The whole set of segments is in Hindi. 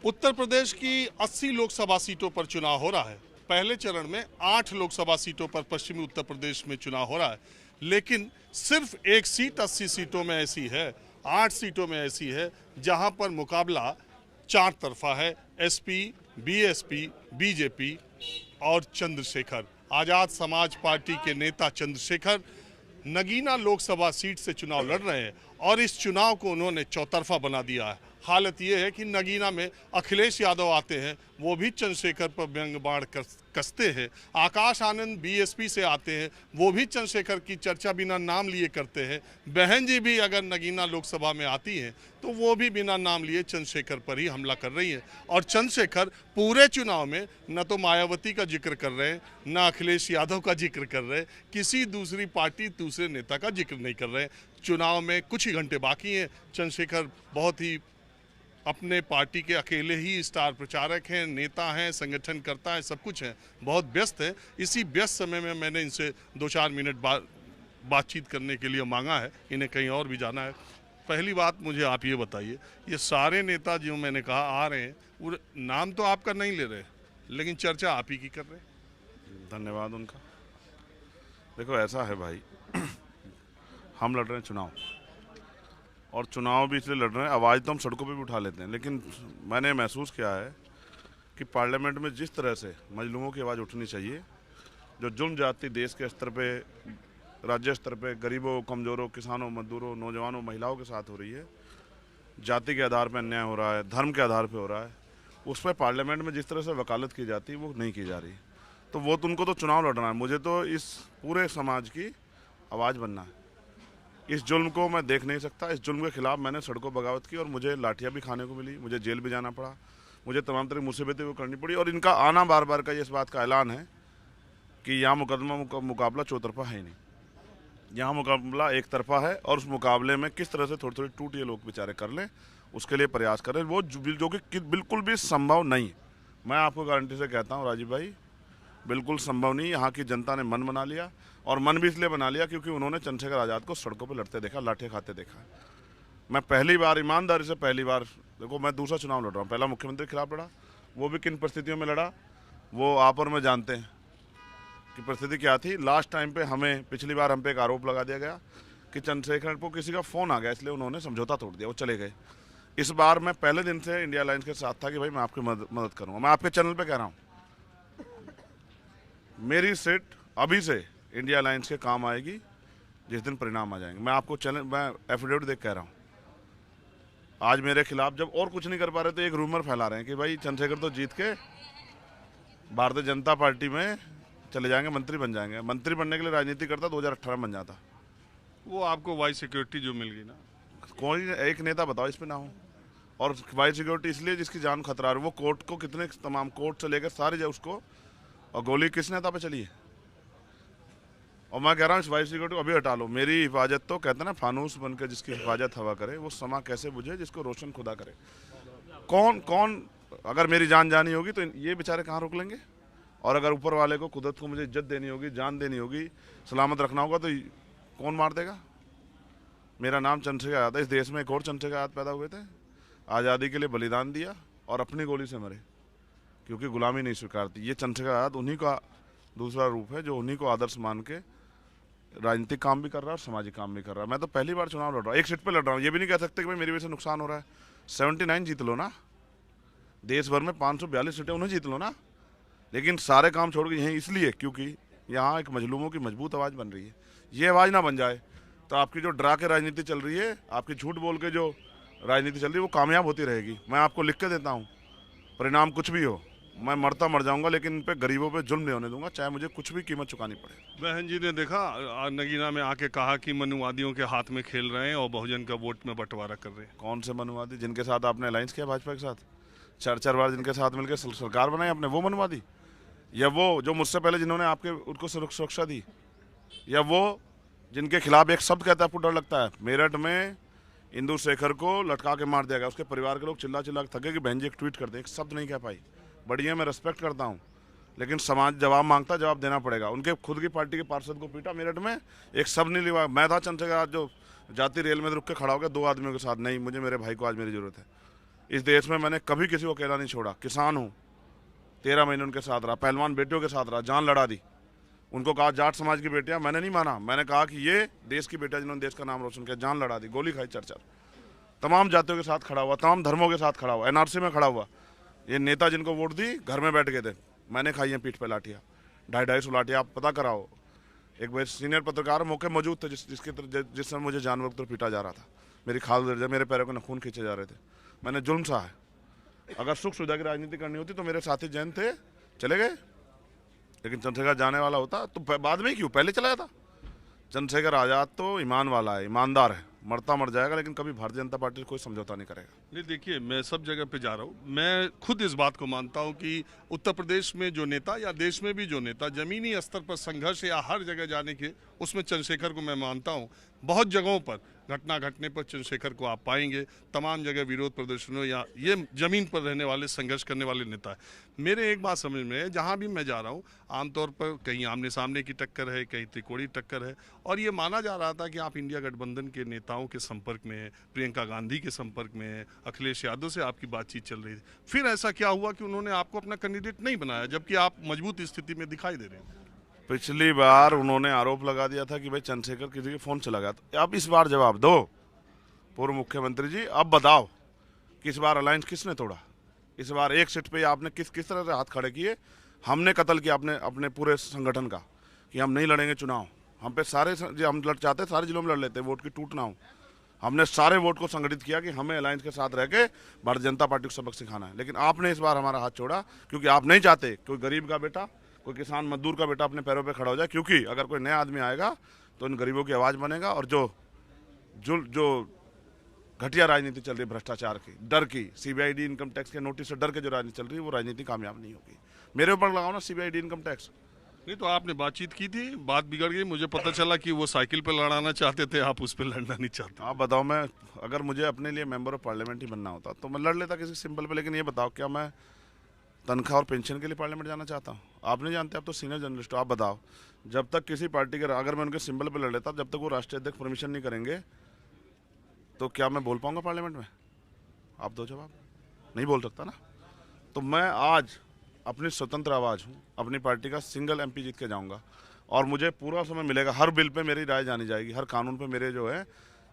उत्तर प्रदेश की 80 लोकसभा सीटों पर चुनाव हो रहा है। पहले चरण में 8 लोकसभा सीटों पर पश्चिमी उत्तर प्रदेश में चुनाव हो रहा है, लेकिन सिर्फ एक सीट 80 सीटों में ऐसी है, 8 सीटों में ऐसी है जहां पर मुकाबला चार तरफा है। एसपी, बीएसपी, बीजेपी और चंद्रशेखर आजाद समाज पार्टी के नेता चंद्रशेखर नगीना लोकसभा सीट से चुनाव लड़ रहे हैं और इस चुनाव को उन्होंने चौतरफा बना दिया है। हालत ये है कि नगीना में अखिलेश यादव आते हैं, वो भी चंद्रशेखर पर व्यंग बाण कसते हैं। आकाश आनंद बीएसपी से आते हैं, वो भी चंद्रशेखर की चर्चा बिना नाम लिए करते हैं। बहन जी भी अगर नगीना लोकसभा में आती हैं तो वो भी बिना नाम लिए चंद्रशेखर पर ही हमला कर रही हैं। और चंद्रशेखर पूरे चुनाव में न तो मायावती का जिक्र कर रहे हैं, न अखिलेश यादव का जिक्र कर रहे हैं, किसी दूसरी पार्टी दूसरे नेता का जिक्र नहीं कर रहे हैं। चुनाव में कुछ ही घंटे बाकी हैं। चंद्रशेखर बहुत ही अपने पार्टी के अकेले ही स्टार प्रचारक हैं, नेता हैं, संगठन करता है, सब कुछ है, बहुत व्यस्त है। इसी व्यस्त समय में मैंने इनसे 2-4 मिनट बातचीत करने के लिए मांगा है, इन्हें कहीं और भी जाना है। पहली बात मुझे आप ये बताइए, ये सारे नेता जो मैंने कहा आ रहे हैं, वो नाम तो आपका नहीं ले रहे, लेकिन चर्चा आप ही की कर रहे हैं। धन्यवाद उनका। देखो ऐसा है भाई, हम लड़ रहे हैं चुनाव, और चुनाव भी इसलिए लड़ रहे हैं, आवाज़ तो हम सड़कों पे भी उठा लेते हैं, लेकिन मैंने महसूस किया है कि पार्लियामेंट में जिस तरह से मजलूमों की आवाज़ उठनी चाहिए, जो जुल्म जाति देश के स्तर पे, राज्य स्तर पे गरीबों, कमज़ोरों, किसानों, मजदूरों, नौजवानों, महिलाओं के साथ हो रही है, जाति के आधार पर अन्याय हो रहा है, धर्म के आधार पर हो रहा है, उस पर पार्लियामेंट में जिस तरह से वकालत की जाती है वो नहीं की जा रही। तो वो उनको तो चुनाव लड़ना है, मुझे तो इस पूरे समाज की आवाज़ बनना है। इस जुल्म को मैं देख नहीं सकता। इस जुल्म के खिलाफ मैंने सड़कों बगावत की और मुझे लाठियाँ भी खाने को मिली, मुझे जेल भी जाना पड़ा, मुझे तमाम तरह की मुसीबतें भी करनी पड़ी। और इनका आना बार बार का ये इस बात का ऐलान है कि यहाँ मुकाबला चौतरफा है ही नहीं, यहाँ मुकाबला एक तरफा है, और उस मुकाबले में किस तरह से थोड़ी थोड़ी टूट ये लोग बेचारे कर लें, उसके लिए प्रयास करें, वो जो कि बिल्कुल भी संभव नहीं है। मैं आपको गारंटी से कहता हूँ राजीव भाई, बिल्कुल संभव नहीं। यहाँ की जनता ने मन बना लिया, और मन भी इसलिए बना लिया क्योंकि उन्होंने चंद्रशेखर आज़ाद को सड़कों पर लड़ते देखा, लाठियाँ खाते देखा। मैं पहली बार ईमानदारी से, पहली बार, देखो मैं दूसरा चुनाव लड़ रहा हूँ, पहला मुख्यमंत्री के खिलाफ लड़ा, वो भी किन परिस्थितियों में लड़ा वो आप और मैं जानते हैं कि परिस्थिति क्या थी। लास्ट टाइम पे हमें, पिछली बार हम पे एक आरोप लगा दिया गया कि चंद्रशेखर को किसी का फ़ोन आ गया, इसलिए उन्होंने समझौता तोड़ दिया, वो चले गए। इस बार मैं पहले दिन से इंडिया अलायंस के साथ था कि भाई मैं आपकी मदद करूँगा। मैं आपके चैनल पर कह रहा हूँ, मेरी सीट अभी से इंडिया अलायंस के काम आएगी जिस दिन परिणाम आ जाएंगे। मैं आपको चैनल, मैं एफिडेविट देख कह रहा हूँ। आज मेरे खिलाफ जब और कुछ नहीं कर पा रहे तो एक रूमर फैला रहे हैं कि भाई चंद्रशेखर तो जीत के भारतीय जनता पार्टी में चले जाएंगे, मंत्री बन जाएंगे। मंत्री बनने के लिए राजनीति करता 2018 में बन जाता। वो आपको वाई सिक्योरिटी जो मिल गई ना, कोई एक नेता बताओ इस पर ना हो। और वाई सिक्योरिटी इसलिए जिसकी जान खतरा है। वो कोर्ट को कितने, तमाम कोर्ट से लेकर सारे जो उसको, और गोली किस नेता पे चली है। और मैं कह रहा हूँ इस वाई सिक्योरिटी को अभी हटा लो। मेरी हिफाजत तो कहते हैं ना, फानूस बनकर जिसकी हिफाजत हवा करे, वो समा कैसे बुझे जिसको रोशन खुदा करे। कौन कौन, अगर मेरी जान जानी होगी तो ये बेचारे कहाँ रोक लेंगे। और अगर ऊपर वाले को, कुदरत को मुझे इज्जत देनी होगी, जान देनी होगी, सलामत रखना होगा, तो कौन मार देगा। मेरा नाम चंद्रशेखर आज़ाद है। इस देश में एक और चंद्रशेखर आज़ाद पैदा हुए थे, आज़ादी के लिए बलिदान दिया और अपनी गोली से मरे क्योंकि गुलामी नहीं स्वीकारती। ये चंद्रशेखर आज़ाद उन्हीं का दूसरा रूप है, जो उन्हीं को आदर्श मान के राजनीतिक काम भी कर रहा है और सामाजिक काम भी कर रहा है। मैं तो पहली बार चुनाव लड़ रहा हूँ, एक सीट पे लड़ रहा हूँ। ये भी नहीं कह सकते कि भाई मेरी वजह से नुकसान हो रहा है। 79 जीत लो ना, देश भर में 542 सीटें उन्हें जीत लो ना, लेकिन सारे काम छोड़ के यहीं इसलिए क्योंकि यहाँ एक मजलूमों की मजबूत आवाज़ बन रही है। ये आवाज़ ना बन जाए तो आपकी जो डरा के राजनीति चल रही है, आपकी झूठ बोल के जो राजनीति चल रही है, वो कामयाब होती रहेगी। मैं आपको लिख के देता हूँ, परिणाम कुछ भी हो, मैं मरता मर जाऊंगा, लेकिन इन पे गरीबों पे जुल्म नहीं होने दूंगा, चाहे मुझे कुछ भी कीमत चुकानी पड़े। बहन जी ने देखा नगीना में आके कहा कि मनुवादियों के हाथ में खेल रहे हैं और बहुजन का वोट में बंटवारा कर रहे हैं। कौन से मनुवादी? जिनके साथ आपने अलायंस किया भाजपा के साथ, 4 बार जिनके साथ मिलकर सरकार बनाई आपने, वो मनुवादी? या वो जो मुझसे पहले जिन्होंने आपके उनको सुरक्षा दी? या वो जिनके खिलाफ एक शब्द कहता है आपको डर लगता है? मेरठ में इंदु शेखर को लटका के मार दिया गया, उसके परिवार के लोग चिल्ला चिल्ला के थके कि बहन जी एक ट्वीट कर दें, एक शब्द नहीं कह पाई। बढ़िया, मैं रेस्पेक्ट करता हूँ, लेकिन समाज जवाब मांगता, जवाब देना पड़ेगा। उनके खुद की पार्टी के पार्षद को पीटा मेरठ में, एक शब्द नहीं लिया। मैं था चंद्रशेखर आज जो जाति रेल में रुक के खड़ा हो गया 2 आदमियों के साथ, नहीं मुझे मेरे भाई को आज मेरी जरूरत है। इस देश में मैंने कभी किसी को अकेला नहीं छोड़ा। किसान हूँ, 13 महीने उनके साथ रहा, पहलवान बेटियों के साथ रहा, जान लड़ा दी। उनको कहा जाट समाज की बेटियां, मैंने नहीं माना, मैंने कहा कि ये देश की बेटियां जिन्होंने देश का नाम रोशन किया, जान लड़ा दी, गोली खाई चर्चा। तमाम जातियों के साथ खड़ा हुआ, तमाम धर्मों के साथ खड़ा हुआ, एनआरसी में खड़ा हुआ। ये नेता जिनको वोट दी घर में बैठ गए थे, मैंने खाई हैं पीठ पे लाठियाँ, 250 लाठियाँ, आप पता कराओ। एक भाई सीनियर पत्रकार मौके मौजूद थे जिस समय मुझे जानवर की तरह पीटा जा रहा था, मेरी खाल दर्ज, मेरे पैरों के नखून खींचे जा रहे थे। मैंने जुल्म सहा है। अगर सुख सुविधा की राजनीति करनी होती तो मेरे साथी जैन थे, चले गए, लेकिन चंद्रशेखर जाने वाला होता तो बाद में क्यों, पहले चला जाता। चंद्रशेखर आज़ाद तो ईमान वाला है, ईमानदार है, मरता मर जाएगा, लेकिन कभी भारतीय जनता पार्टी कोई समझौता नहीं करेगा। नहीं, देखिए, मैं सब जगह पे जा रहा हूँ, मैं खुद इस बात को मानता हूँ कि उत्तर प्रदेश में जो नेता या देश में भी जो नेता जमीनी स्तर पर संघर्ष या हर जगह जाने के, उसमें चंद्रशेखर को मैं मानता हूँ। बहुत जगहों पर घटना घटने पर चंद्रशेखर को आप पाएंगे, तमाम जगह विरोध प्रदर्शनों या ये जमीन पर रहने वाले संघर्ष करने वाले नेता है। मेरे एक बात समझ में है, जहाँ भी मैं जा रहा हूँ आमतौर पर कहीं आमने सामने की टक्कर है, कहीं त्रिकोणीय टक्कर है, और ये माना जा रहा था कि आप इंडिया गठबंधन के नेताओं के संपर्क में हैं, प्रियंका गांधी के संपर्क में हैं, अखिलेश यादव से आपकी बातचीत चल रही थी। फिर ऐसा क्या हुआ कि उन्होंने आपको अपना कैंडिडेट नहीं बनाया, जबकि आप मजबूत स्थिति में दिखाई दे रहे हैं? पिछली बार उन्होंने आरोप लगा दिया था कि भाई चंद्रशेखर किसी के फोन चला गया, तो अब इस बार जवाब दो पूर्व मुख्यमंत्री जी, अब बताओ कि इस बार अलायंस किसने तोड़ा? इस बार एक सीट पे आपने किस तरह से हाथ खड़े किए? हमने कत्ल किया अपने पूरे संगठन का कि हम नहीं लड़ेंगे चुनाव। हम पे सारे हम लड़ चाहते सारे जिलों में लड़ लेते, वोट की टूट ना हो। हमने सारे वोट को संगठित किया कि हमें अलायंस के साथ रह के भारतीय जनता पार्टी को सबक सिखाना है, लेकिन आपने इस बार हमारा हाथ छोड़ा क्योंकि आप नहीं चाहते कोई गरीब का बेटा, कोई किसान मजदूर का बेटा अपने पैरों पे खड़ा हो जाए, क्योंकि अगर कोई नया आदमी आएगा तो इन गरीबों की आवाज़ बनेगा। और जो घटिया राजनीति चल रही है, भ्रष्टाचार की, डर की, सीबीआईडी इनकम टैक्स के नोटिस से डर के जो राजनीति चल रही है, वो राजनीति कामयाब नहीं होगी। मेरे ऊपर लगाओ ना सीबीआईडी इनकम टैक्स। नहीं, तो आपने बातचीत की थी, बात बिगड़ गई, मुझे पता चला कि वो साइकिल पर लड़ाना चाहते थे, आप उस पर लड़ना नहीं चाहते। आप बताओ, मैं अगर मुझे अपने लिए मेंबर ऑफ पार्लियामेंट ही बनना होता तो मैं लड़ लेता किसी सिंबल पे, लेकिन ये बताओ क्या मैं तनख्वाह और पेंशन के लिए पार्लियामेंट जाना चाहता हूँ? आप नहीं जानते, आप तो सीनियर जर्नलिस्ट हो, आप बताओ। जब तक किसी पार्टी के, अगर मैं उनके सिंबल पे लड़ लेता, जब तक वो राष्ट्रीय अध्यक्ष परमिशन नहीं करेंगे तो क्या मैं बोल पाऊंगा पार्लियामेंट में? आप दो जवाब। नहीं बोल सकता ना। तो मैं आज अपनी स्वतंत्र आवाज़ हूँ, अपनी पार्टी का सिंगल एमपी जीत के जाऊँगा, और मुझे पूरा समय मिलेगा। हर बिल पे मेरी राय जानी जाएगी, हर कानून पे मेरे जो है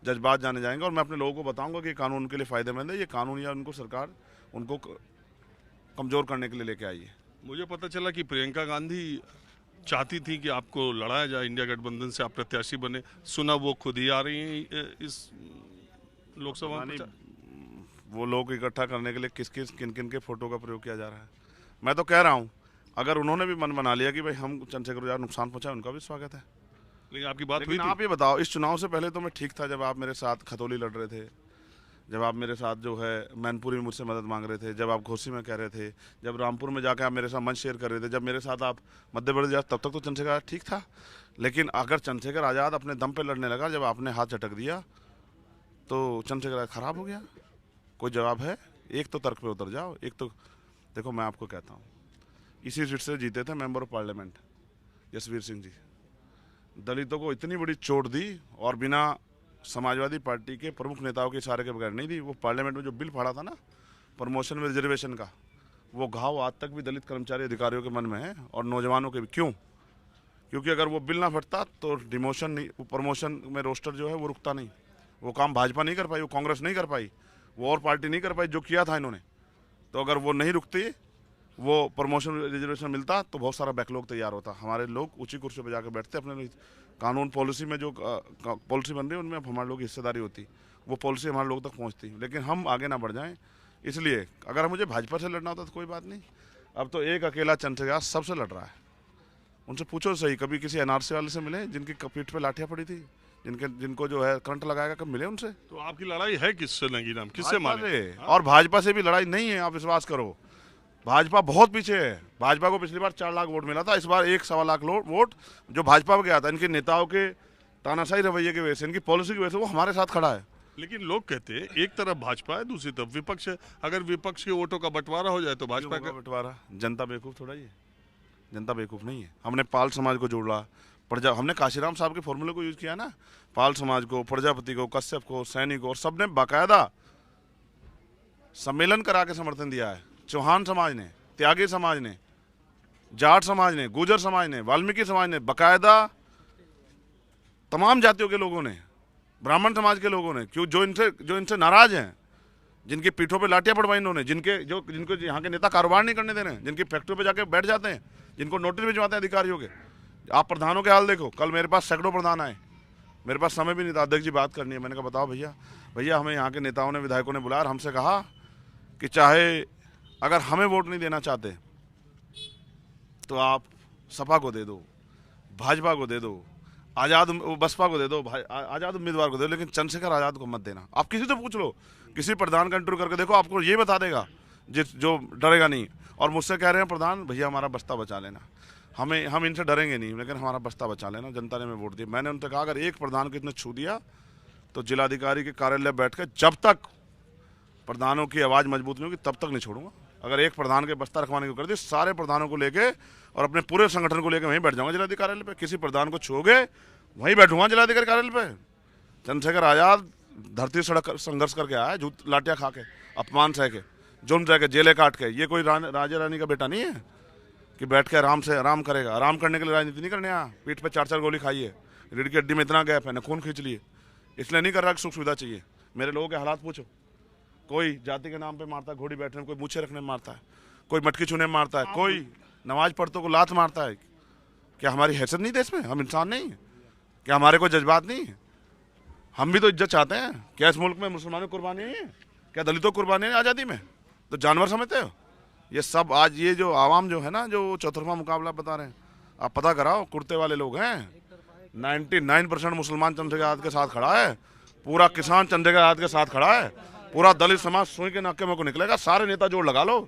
जज्बात जाने जाएंगे, और मैं अपने लोगों को बताऊंगा कि कानून उनके लिए फ़ायदेमंद है, ये कानून या उनको सरकार उनको कमज़ोर करने के लिए लेके आई है। मुझे पता चला कि प्रियंका गांधी चाहती थी कि आपको लड़ाया जाए, इंडिया गठबंधन से आप प्रत्याशी बने। सुना वो खुद ही आ रही हैं इस लोकसभा में। वो लोग इकट्ठा करने के लिए किन किन के फोटो का प्रयोग किया जा रहा है? मैं तो कह रहा हूँ, अगर उन्होंने भी मन बना लिया कि भाई हम चंद्रशेखर को नुकसान पहुंचाए, उनका भी स्वागत है। लेकिन आपकी बात हुई थी? आप ये बताओ, इस चुनाव से पहले तो मैं ठीक था, जब आप मेरे साथ खतौली लड़ रहे थे, जब आप मेरे साथ जो है मैनपुरी में मुझसे मदद मांग रहे थे, जब आप घोसी में कह रहे थे, जब रामपुर में जाकर आप मेरे साथ मंच शेयर कर रहे थे, जब मेरे साथ आप मध्य प्रदेश जा, तब तक तो चंद्रशेखर आज़ाद ठीक था। लेकिन अगर चंद्रशेखर आज़ाद अपने दम पे लड़ने लगा, जब आपने हाथ झटक दिया, तो चंद्रशेखर आज़ाद खराब हो गया। कोई जवाब है? एक तो तर्क पे उतर जाओ। एक तो देखो, मैं आपको कहता हूँ, इसी सीट से जीते थे member of parliament Jasvir Singh ji. दलितों को इतनी बड़ी चोट दी, और बिना समाजवादी पार्टी के प्रमुख नेताओं के इशारे के बगैर नहीं दी। वो पार्लियामेंट में जो बिल फाड़ा था ना प्रमोशन में रिजर्वेशन का, वो घाव आज तक भी दलित कर्मचारी अधिकारियों के मन में है, और नौजवानों के भी। क्यों? क्योंकि अगर वो बिल ना फटता तो डिमोशन नहीं, वो प्रमोशन में रोस्टर जो है वो रुकता नहीं। वो काम भाजपा नहीं कर पाई, वो कांग्रेस नहीं कर पाई, वो और पार्टी नहीं कर पाई जो किया था इन्होंने। तो अगर वो नहीं रुकती, वो प्रमोशन रिजर्वेशन मिलता, तो बहुत सारा बैकलॉग तैयार होता। हमारे लोग ऊंची कुर्सी पर जाकर बैठते, अपने कानून पॉलिसी में जो पॉलिसी बन रही है उनमें हमारे लोग की हिस्सेदारी होती, वो पॉलिसी हमारे लोग तक पहुंचती। लेकिन हम आगे ना बढ़ जाएं, इसलिए अगर मुझे भाजपा से लड़ना होता तो कोई बात नहीं। अब तो एक अकेला चंद्रशेखर सबसे लड़ रहा है। उनसे पूछो सही, कभी किसी एनआरसी वाले से मिले जिनकी पीठ पे लाठियाँ पड़ी थी, जिनको जो है करंट लगाएगा, कब मिले उनसे? तो आपकी लड़ाई है किससे लगी नाम, किससे माने? और भाजपा से भी लड़ाई नहीं है, आप विश्वास करो। भाजपा बहुत पीछे है। भाजपा को पिछली बार 4 लाख वोट मिला था, इस बार 1-1.25 लाख वोट जो भाजपा पे गया था, इनके नेताओं के तानाशाही रवैये की वजह से, इनकी पॉलिसी की वजह से वो हमारे साथ खड़ा है। लेकिन लोग कहते हैं एक तरफ भाजपा है, दूसरी तरफ विपक्ष है। अगर विपक्ष के वोटों का बंटवारा हो जाए तो भाजपा का बंटवारा। जनता बेवकूफ़ थोड़ा ही है, जनता बेवकूफ़ नहीं है। हमने पाल समाज को जोड़ा, हमने काशीराम साहब के फॉर्मूले को यूज़ किया ना, पाल समाज को, प्रजापति को, कश्यप को, सैनी को, और सबने बाकायदा सम्मेलन करा के समर्थन दिया है। चौहान समाज ने, त्यागी समाज ने, जाट समाज ने, गुर्जर समाज ने, वाल्मीकि समाज ने, बकायदा तमाम जातियों के लोगों ने, ब्राह्मण समाज के लोगों ने, क्यों जो इनसे नाराज हैं, जिनकी पीठों पे लाठियां पड़वाई इन्होंने, जिनको यहाँ के नेता कारोबार नहीं करने दे रहे हैं, जिनकी फैक्ट्रियों पे जाके बैठ जाते हैं, जिनको नोटिस भिजवाते हैं अधिकारियों के। आप प्रधानों के हाल देखो। कल मेरे पास सैकड़ों प्रधान आए, मेरे पास समय भी नहीं था, अध्यक्ष जी बात करनी है। मैंने कहा बताओ भैया हमें यहाँ के नेताओं ने, विधायकों ने बुलाया और हमसे कहा कि चाहे अगर हमें वोट नहीं देना चाहते तो आप सपा को दे दो, भाजपा को दे दो, आज़ाद बसपा को दे दो, आज़ाद उम्मीदवार को दे दो, लेकिन चंद्रशेखर आज़ाद को मत देना। आप किसी से पूछ लो, किसी प्रधान का इंटरव्यू करके देखो, आपको ये बता देगा जो डरेगा नहीं। और मुझसे कह रहे हैं प्रधान भैया हमारा बस्ता बचा लेना, हम इनसे डरेंगे नहीं, लेकिन हमारा बस्ता बचा लेना, जनता ने हमें वोट दिया। मैंने उनसे कहा अगर एक प्रधान को इतने छू दिया तो जिलाधिकारी के कार्यालय बैठ कर जब तक प्रधानों की आवाज़ मजबूत नहीं होगी तब तक नहीं छोड़ूंगा। अगर एक प्रधान के बस्ता रखवाने को कर दी, सारे प्रधानों को लेके और अपने पूरे संगठन को लेकर वहीं बैठ जाऊंगा जिलाधिकारी कार्यालय पे। किसी प्रधान को छूओगे वहीं बैठूंगा जिलाधिकारी कार्यालय पे। चंद्रशेखर आज़ाद धरती सड़क संघर्ष करके आया, जूत लाठियाँ खा के, अपमान सह के, जुर्म सह के, जेलें काट के। ये कोई राजा रानी का बेटा नहीं है कि बैठ के आराम करेगा। आराम करने के लिए राजनीति नहीं करने आया। पीठ पे 4-4 गोली खाई है, रीढ़ की हड्डी में इतना गैप है, न खून खींच लिए, इसलिए नहीं कर रहा कि सुख सुविधा चाहिए। मेरे लोगों के हालात पूछो, कोई जाति के नाम पे मारता है, घोड़ी बैठने में, कोई मूछे रखने में मारता है, कोई मटकी छूने में मारता है, कोई नमाज पढ़तों को लात मारता है। क्या हमारी हैसियत नहीं देश में? हम इंसान नहीं है क्या? हमारे कोई जज्बात नहीं है? हम भी तो इज्जत चाहते हैं। क्या इस मुल्क में मुसलमानों की कुर्बानी नहीं है? क्या दलितों की कुर्बानी है आज़ादी में? तो जानवर समझते हो? ये सब आज ये जो आवाम जो है ना, जो चौतरफा मुकाबला बता रहे हैं, आप पता कराओ, कुर्ते वाले लोग हैं। 99% मुसलमान चंद्रशेखर आज़ाद के साथ खड़ा है, पूरा किसान चंद्रशेखर आज़ाद के साथ खड़ा है, पूरा दलित समाज सुई के नाके में को निकलेगा। सारे नेता जोड़ लगा लो।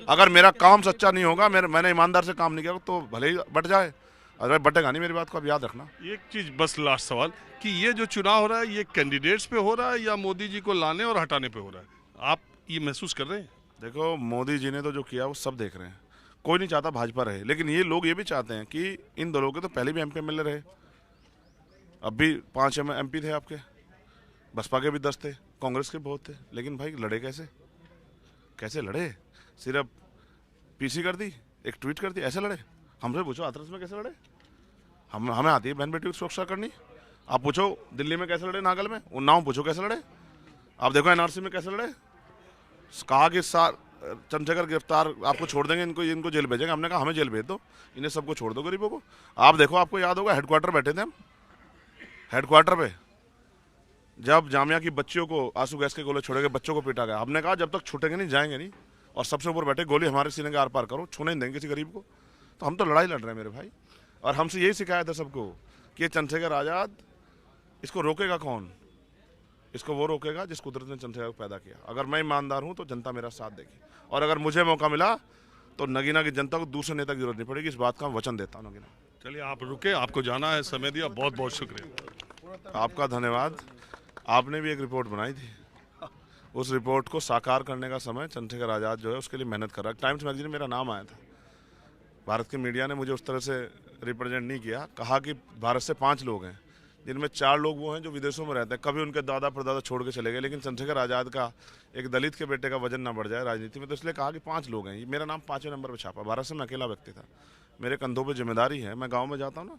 अगर मेरा काम सच्चा नहीं होगा, मैंने ईमानदार से काम नहीं किया तो भले ही बट जाए, अगर बटेगा नहीं। मेरी बात को आप याद रखना। एक चीज बस लास्ट सवाल कि ये जो चुनाव हो रहा है ये कैंडिडेट्स पे हो रहा है या मोदी जी को लाने और हटाने पे हो रहा है? आप ये महसूस कर रहे हैं? देखो, मोदी जी ने तो जो किया वो सब देख रहे हैं। कोई नहीं चाहता भाजपा रहे, लेकिन ये लोग ये भी चाहते हैं कि इन दलों के तो पहले भी MP MLA रहे, अब भी 5 MP थे आपके, बसपा के भी 10 थे, कांग्रेस के बहुत थे, लेकिन भाई लड़े कैसे लड़े? सिर्फ PC कर दी, एक ट्वीट कर दी, ऐसे लड़े? हमसे पूछो हाथरस में कैसे लड़े? हमें आती है बहन बेटी की सुरक्षा करनी। आप पूछो दिल्ली में कैसे लड़े, नागल में, उन्नाव पूछो कैसे लड़े। आप देखो NRC में कैसे लड़े। कहा कि चंद्रशेखर गिरफ्तार, आपको छोड़ देंगे, इनको जेल भेजेंगे। हमने कहा हमें जेल भेज दो, इन्हें सबको छोड़ दो, गरीबों को। आप देखो, आपको याद होगा हेडक्वार्टर बैठे थे हम, हेडक्वार्टर पे जब जामिया की बच्चियों को आंसू गैस के गोले छोड़े गए, बच्चों को पीटा गया, हमने कहा जब तक छूटेंगे नहीं जाएंगे नहीं, और सबसे ऊपर बैठे गोली हमारे सीने के आर पार करो, छूने नहीं देंगे किसी गरीब को। तो हम तो लड़ाई लड़ रहे हैं मेरे भाई, और हमसे यही सिखाया था सबको कि चंद्रशेखर आज़ाद, इसको रोकेगा कौन? इसको वो रोकेगा जिस कुदरत ने चंद्रशेखर को पैदा किया। अगर मैं ईमानदार हूँ तो जनता मेरा साथ देगी, और अगर मुझे मौका मिला तो नगीना की जनता को दूसरे नेता की जरूरत नहीं पड़ेगी। इस बात का वचन देता हूँ नगीना। चलिए, आप रुके, आपको जाना है, समय दिया, बहुत बहुत शुक्रिया। आपका धन्यवाद। आपने भी एक रिपोर्ट बनाई थी, उस रिपोर्ट को साकार करने का समय चंद्रशेखर आज़ाद जो है उसके लिए मेहनत कर रहा है। टाइम्स मैगजीन में मेरा नाम आया था, भारत के मीडिया ने मुझे उस तरह से रिप्रेजेंट नहीं किया। कहा कि भारत से 5 लोग हैं, जिनमें 4 लोग वो हैं जो विदेशों में रहते हैं, कभी उनके दादा परदादा छोड़ के चले गए, लेकिन चंद्रशेखर आज़ाद का एक दलित के बेटे का वजन ना बढ़ जाए राजनीति में, तो इसलिए कहा कि 5 लोग हैं। मेरा नाम 5वें नंबर पर छापा। भारत से मैं अकेला व्यक्ति था, मेरे कंधों पर जिम्मेदारी है। मैं गाँव में जाता हूँ ना,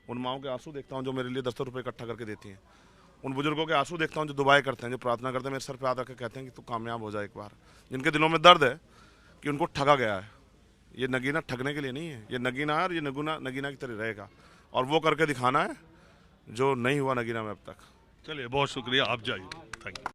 उन माओं के आंसू देखता हूँ जो मेरे लिए 10 रुपये इकट्ठा करके देती हैं, उन बुजुर्गों के आंसू देखता हूँ जो दुआएं करते हैं, जो प्रार्थना करते हैं, मेरे सर पे हाथ रख के कहते हैं कि तू कामयाब हो जाए एक बार, जिनके दिलों में दर्द है कि उनको ठगा गया है। ये नगीना ठगने के लिए नहीं है, ये नगीना है और ये नगीना की तरह रहेगा, और वो करके दिखाना है जो नहीं हुआ नगीना में अब तक। चलिए, बहुत शुक्रिया, आप जाइए। Thank you.